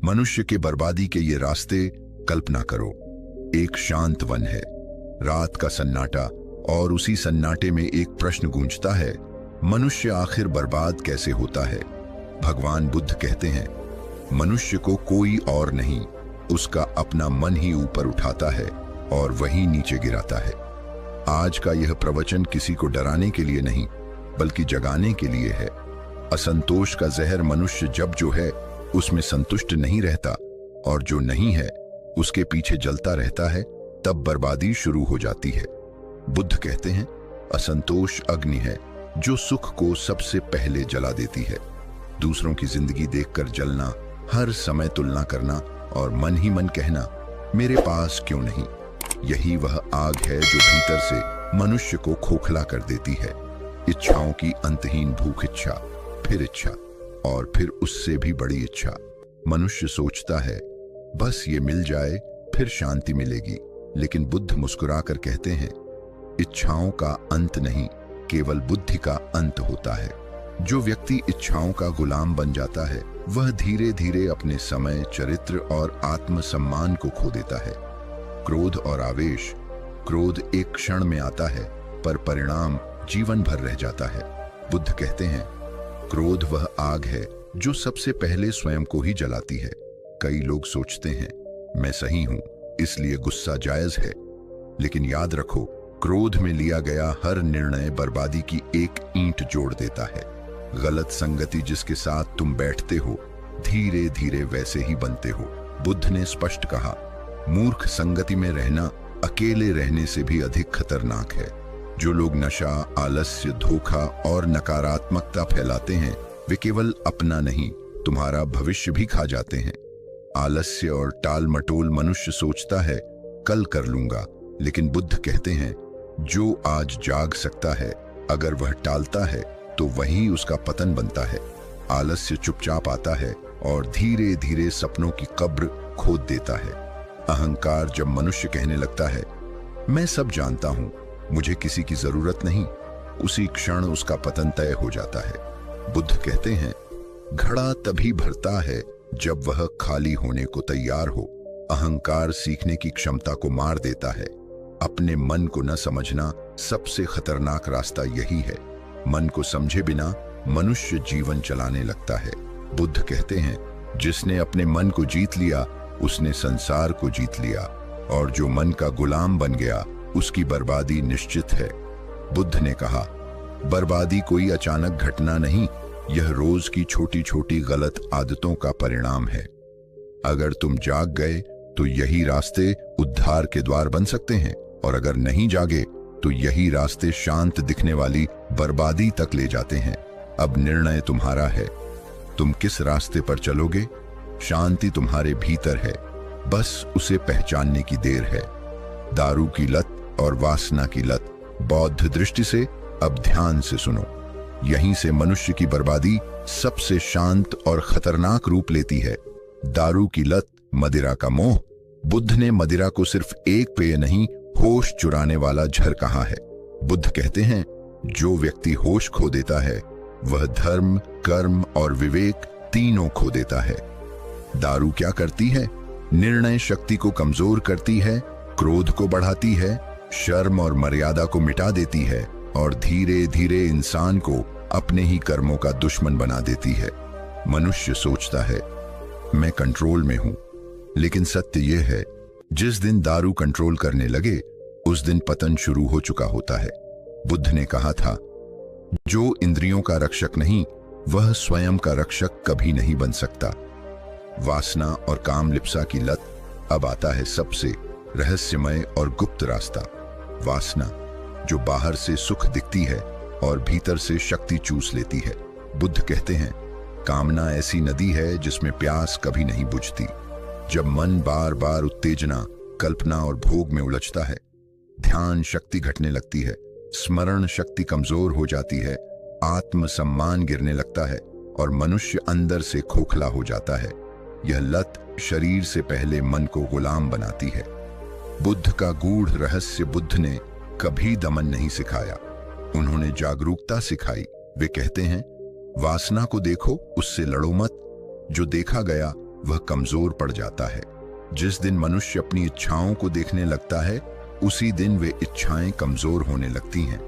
मनुष्य के बर्बादी के ये रास्ते कल्पना करो। एक शांत वन है, रात का सन्नाटा, और उसी सन्नाटे में एक प्रश्न गूंजता है, मनुष्य आखिर बर्बाद कैसे होता है? भगवान बुद्ध कहते हैं, मनुष्य को कोई और नहीं, उसका अपना मन ही ऊपर उठाता है और वही नीचे गिराता है। आज का यह प्रवचन किसी को डराने के लिए नहीं, बल्कि जगाने के लिए है। असंतोष का जहर मनुष्य जब जो है उसमें संतुष्ट नहीं रहता और जो नहीं है उसके पीछे जलता रहता है, तब बर्बादी शुरू हो जाती है। बुद्ध कहते हैं, असंतोष अग्नि है जो सुख को सबसे पहले जला देती है। दूसरों की जिंदगी देखकर जलना, हर समय तुलना करना और मन ही मन कहना, मेरे पास क्यों नहीं, यही वह आग है जो भीतर से मनुष्य को खोखला कर देती है। इच्छाओं की अंतहीन भूख, इच्छा, फिर इच्छा और फिर उससे भी बड़ी इच्छा। मनुष्य सोचता है बस ये मिल जाए फिर शांति मिलेगी, लेकिन बुद्ध मुस्कुराकर कहते हैं, इच्छाओं का अंत नहीं, केवल बुद्धि का अंत होता है। जो व्यक्ति इच्छाओं का गुलाम बन जाता है वह धीरे धीरे अपने समय, चरित्र और आत्मसम्मान को खो देता है। क्रोध और आवेश, क्रोध एक क्षण में आता है पर परिणाम जीवन भर रह जाता है। बुद्ध कहते हैं, क्रोध वह आग है जो सबसे पहले स्वयं को ही जलाती है। कई लोग सोचते हैं मैं सही हूं इसलिए गुस्सा जायज है, लेकिन याद रखो, क्रोध में लिया गया हर निर्णय बर्बादी की एक ईंट जोड़ देता है। गलत संगति जिसके साथ तुम बैठते हो धीरे धीरे वैसे ही बनते हो। बुद्ध ने स्पष्ट कहा, मूर्ख संगति में रहना अकेले रहने से भी अधिक खतरनाक है। जो लोग नशा, आलस्य, धोखा और नकारात्मकता फैलाते हैं वे केवल अपना नहीं, तुम्हारा भविष्य भी खा जाते हैं। आलस्य और टाल मटोल मनुष्य सोचता है कल कर लूंगा, लेकिन बुद्ध कहते हैं, जो आज जाग सकता है अगर वह टालता है तो वही उसका पतन बनता है। आलस्य चुपचाप आता है और धीरे धीरे सपनों की कब्र खोद देता है। अहंकार जब मनुष्य कहने लगता है मैं सब जानता हूं, मुझे किसी की जरूरत नहीं, उसी क्षण उसका पतन तय हो जाता है। बुद्ध कहते हैं, घड़ा तभी भरता है जब वह खाली होने को तैयार हो। अहंकार सीखने की क्षमता को मार देता है। अपने मन को न समझना सबसे खतरनाक रास्ता यही है। मन को समझे बिना मनुष्य जीवन चलाने लगता है। बुद्ध कहते हैं, जिसने अपने मन को जीत लिया उसने संसार को जीत लिया, और जो मन का गुलाम बन गया उसकी बर्बादी निश्चित है। बुद्ध ने कहा, बर्बादी कोई अचानक घटना नहीं, यह रोज की छोटी छोटी गलत आदतों का परिणाम है। अगर तुम जाग गए तो यही रास्ते उद्धार के द्वार बन सकते हैं, और अगर नहीं जागे तो यही रास्ते शांत दिखने वाली बर्बादी तक ले जाते हैं। अब निर्णय तुम्हारा है, तुम किस रास्ते पर चलोगे। शांति तुम्हारे भीतर है, बस उसे पहचानने की देर है। दारू की लत और वासना की लत, बौद्ध दृष्टि से अब ध्यान से सुनो, यहीं से मनुष्य की बर्बादी सबसे शांत और खतरनाक रूप लेती है। दारू की लत, मदिरा का मोह। बुद्ध ने मदिरा को सिर्फ एक पेय नहीं, होश चुराने वाला झर कहा है। बुद्ध कहते हैं, जो व्यक्ति होश खो देता है वह धर्म, कर्म और विवेक तीनों खो देता है। दारू क्या करती है? निर्णय शक्ति को कमजोर करती है, क्रोध को बढ़ाती है, शर्म और मर्यादा को मिटा देती है, और धीरे धीरे इंसान को अपने ही कर्मों का दुश्मन बना देती है। मनुष्य सोचता है मैं कंट्रोल में हूं, लेकिन सत्य यह है, जिस दिन दारू कंट्रोल करने लगे उस दिन पतन शुरू हो चुका होता है। बुद्ध ने कहा था, जो इंद्रियों का रक्षक नहीं वह स्वयं का रक्षक कभी नहीं बन सकता। वासना और काम लिप्सा की लत। अब आता है सबसे रहस्यमय और गुप्त रास्ता। वासना, जो बाहर से सुख दिखती है और भीतर से शक्ति चूस लेती है। बुद्ध कहते हैं, कामना ऐसी नदी है जिसमें प्यास कभी नहीं बुझती। जब मन बार बार उत्तेजना, कल्पना और भोग में उलझता है, ध्यान शक्ति घटने लगती है, स्मरण शक्ति कमजोर हो जाती है, आत्मसम्मान गिरने लगता है और मनुष्य अंदर से खोखला हो जाता है। यह लत शरीर से पहले मन को गुलाम बनाती है। बुद्ध का गूढ़ रहस्य बुद्ध ने कभी दमन नहीं सिखाया, उन्होंने जागरूकता सिखाई। वे कहते हैं, वासना को देखो, उससे लड़ो मत। जो देखा गया वह कमजोर पड़ जाता है। जिस दिन मनुष्य अपनी इच्छाओं को देखने लगता है, उसी दिन वे इच्छाएं कमजोर होने लगती हैं।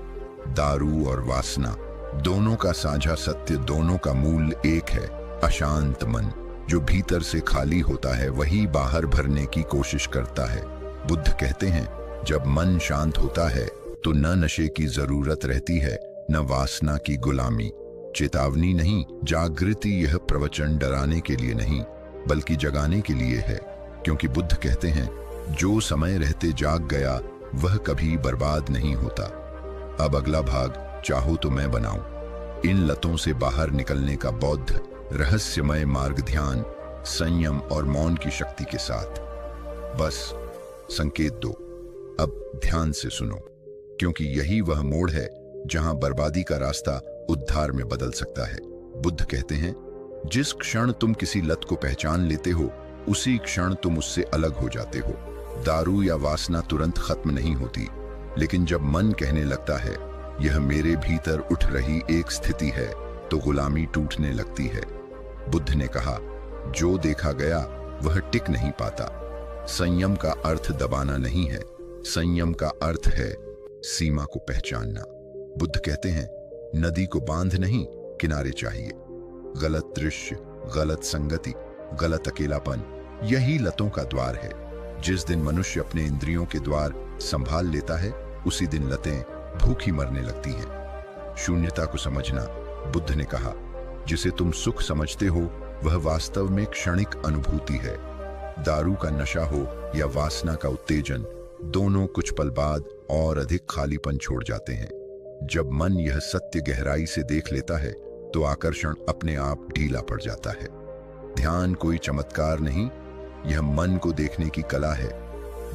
दारू और वासना दोनों का साझा सत्य, दोनों का मूल एक है, अशांत मन। जो भीतर से खाली होता है वही बाहर भरने की कोशिश करता है। बुद्ध कहते हैं, जब मन शांत होता है तो न नशे की जरूरत रहती है, न वासना की गुलामी। चेतावनी नहीं, जागृति। यह प्रवचन डराने के लिए नहीं बल्कि जगाने के लिए है, क्योंकि बुद्ध कहते हैं, जो समय रहते जाग गया वह कभी बर्बाद नहीं होता। अब अगला भाग चाहो तो मैं बनाऊं। इन लतों से बाहर निकलने का बौद्ध रहस्यमय मार्ग ध्यान, संयम और मौन की शक्ति के साथ। बस संकेत दो, अब ध्यान से सुनो, क्योंकि यही वह मोड़ है जहां बर्बादी का रास्ता उद्धार में बदल सकता है। बुद्ध कहते हैं, जिस क्षण तुम किसी लत को पहचान लेते हो, उसी क्षण तुम उससे अलग हो जाते हो। दारू या वासना तुरंत खत्म नहीं होती, लेकिन जब मन कहने लगता है, यह मेरे भीतर उठ रही एक स्थिति है, तो गुलामी टूटने लगती है। बुद्ध ने कहा, जो देखा गया वह टिक नहीं पाता। संयम का अर्थ दबाना नहीं है, संयम का अर्थ है सीमा को पहचानना। बुद्ध कहते हैं, नदी को बांध नहीं, किनारे चाहिए। गलत दृश्य, गलत संगति, गलत अकेलापन, यही लतों का द्वार है। जिस दिन मनुष्य अपने इंद्रियों के द्वार संभाल लेता है, उसी दिन लतें भूखी मरने लगती हैं। शून्यता को समझना। बुद्ध ने कहा, जिसे तुम सुख समझते हो वह वास्तव में क्षणिक अनुभूति है। दारू का नशा हो या वासना का उत्तेजन, दोनों कुछ पल बाद और अधिक खालीपन छोड़ जाते हैं। जब मन यह सत्य गहराई से देख लेता है तो आकर्षण अपने आप ढीला पड़ जाता है। ध्यान कोई चमत्कार नहीं, यह मन को देखने की कला है।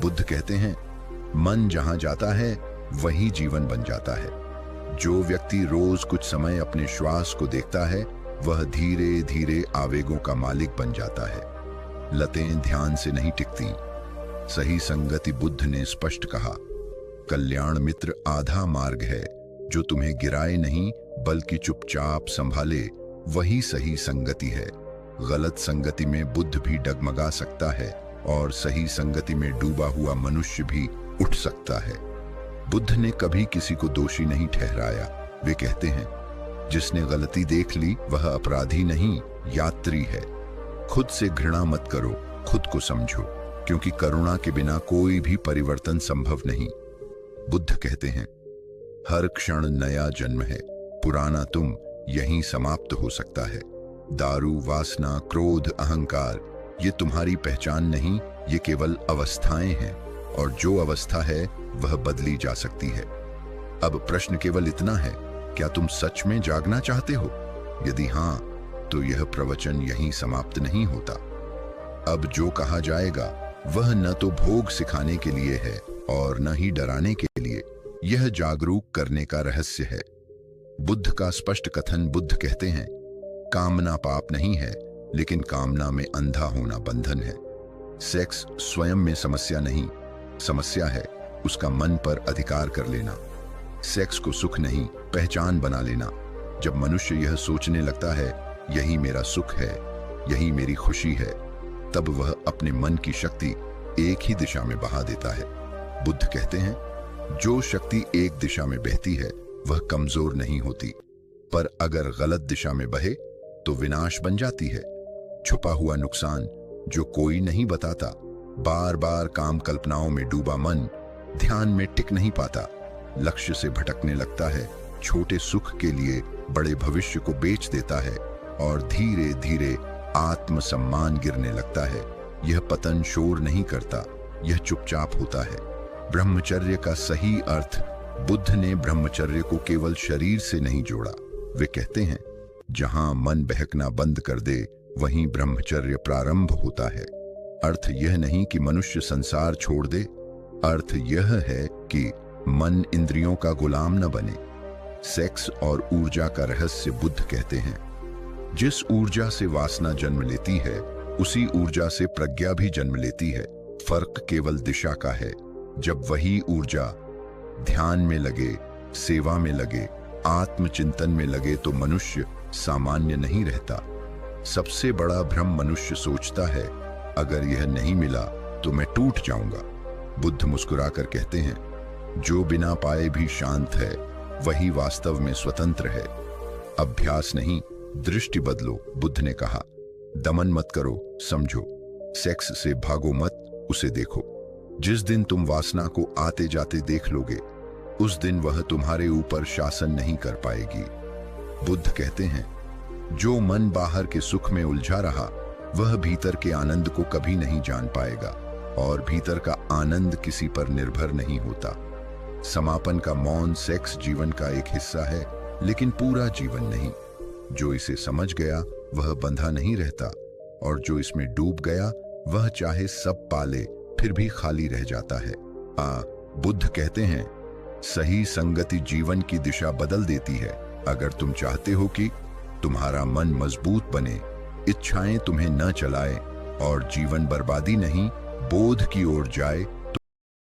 बुद्ध कहते हैं, मन जहां जाता है वही जीवन बन जाता है। जो व्यक्ति रोज कुछ समय अपने श्वास को देखता है, वह धीरे धीरे आवेगों का मालिक बन जाता है। लतें ध्यान से नहीं टिकती। सही संगति, बुद्ध ने स्पष्ट कहा, कल्याण मित्र आधा मार्ग है। जो तुम्हें गिराए नहीं बल्कि चुपचाप संभाले, वही सही संगति है। गलत संगति में बुद्ध भी डगमगा सकता है और सही संगति में डूबा हुआ मनुष्य भी उठ सकता है। बुद्ध ने कभी किसी को दोषी नहीं ठहराया। वे कहते हैं, जिसने गलती देख ली वह अपराधी नहीं, यात्री है। खुद से घृणा मत करो, खुद को समझो, क्योंकि करुणा के बिना कोई भी परिवर्तन संभव नहीं। बुद्ध कहते हैं, हर क्षण नया जन्म है, पुराना तुम यहीं समाप्त हो सकता है। दारू, वासना, क्रोध, अहंकार, ये तुम्हारी पहचान नहीं, ये केवल अवस्थाएं हैं, और जो अवस्था है वह बदली जा सकती है। अब प्रश्न केवल इतना है, क्या तुम सच में जागना चाहते हो? यदि हां, तो यह प्रवचन यहीं समाप्त नहीं होता। अब जो कहा जाएगा वह न तो भोग सिखाने के लिए है और न ही डराने के लिए, यह जागरूक करने का रहस्य है। बुद्ध का स्पष्ट कथन। बुद्ध कहते हैं, कामना पाप नहीं है, लेकिन कामना में अंधा होना बंधन है। सेक्स स्वयं में समस्या नहीं, समस्या है उसका मन पर अधिकार कर लेना। सेक्स को सुख नहीं, पहचान बना लेना। जब मनुष्य यह सोचने लगता है, यही मेरा सुख है, यही मेरी खुशी है, तब वह अपने मन की शक्ति एक ही दिशा में बहा देता है। बुद्ध कहते हैं, जो शक्ति एक दिशा में बहती है वह कमजोर नहीं होती, पर अगर गलत दिशा में बहे तो विनाश बन जाती है। छुपा हुआ नुकसान जो कोई नहीं बताता। बार बार काम कल्पनाओं में डूबा मन ध्यान में टिक नहीं पाता, लक्ष्य से भटकने लगता है, छोटे सुख के लिए बड़े भविष्य को बेच देता है और धीरे धीरे आत्मसम्मान गिरने लगता है। यह पतन शोर नहीं करता, यह चुपचाप होता है। ब्रह्मचर्य का सही अर्थ। बुद्ध ने ब्रह्मचर्य को केवल शरीर से नहीं जोड़ा। वे कहते हैं, जहां मन बहकना बंद कर दे वहीं ब्रह्मचर्य प्रारंभ होता है। अर्थ यह नहीं कि मनुष्य संसार छोड़ दे, अर्थ यह है कि मन इंद्रियों का गुलाम न बने। सेक्स और ऊर्जा का रहस्य। बुद्ध कहते हैं, जिस ऊर्जा से वासना जन्म लेती है उसी ऊर्जा से प्रज्ञा भी जन्म लेती है। फर्क केवल दिशा का है। जब वही ऊर्जा ध्यान में लगे, सेवा में लगे, आत्मचिंतन में लगे तो मनुष्य सामान्य नहीं रहता, सबसे बड़ा भ्रम मनुष्य सोचता है, अगर यह नहीं मिला तो मैं टूट जाऊंगा। बुद्ध मुस्कुराकर कहते हैं, जो बिना पाए भी शांत है वही वास्तव में स्वतंत्र है। अभ्यास नहीं, दृष्टि बदलो। बुद्ध ने कहा, दमन मत करो, समझो। सेक्स से भागो मत, उसे देखो। जिस दिन तुम वासना को आते जाते देख लोगे, उस दिन वह तुम्हारे ऊपर शासन नहीं कर पाएगी। बुद्ध कहते हैं, जो मन बाहर के सुख में उलझा रहा वह भीतर के आनंद को कभी नहीं जान पाएगा, और भीतर का आनंद किसी पर निर्भर नहीं होता। समापन का मौन सेक्स जीवन का एक हिस्सा है, लेकिन पूरा जीवन नहीं। जो इसे समझ गया वह बंधा नहीं रहता, और जो इसमें डूब गया वह चाहे सब पाले फिर भी खाली रह जाता है। बुद्ध कहते हैं, सही संगति जीवन की दिशा बदल देती है। अगर तुम चाहते हो कि तुम्हारा मन मजबूत बने, इच्छाएं तुम्हें न चलाएं और जीवन बर्बादी नहीं बोध की ओर जाए,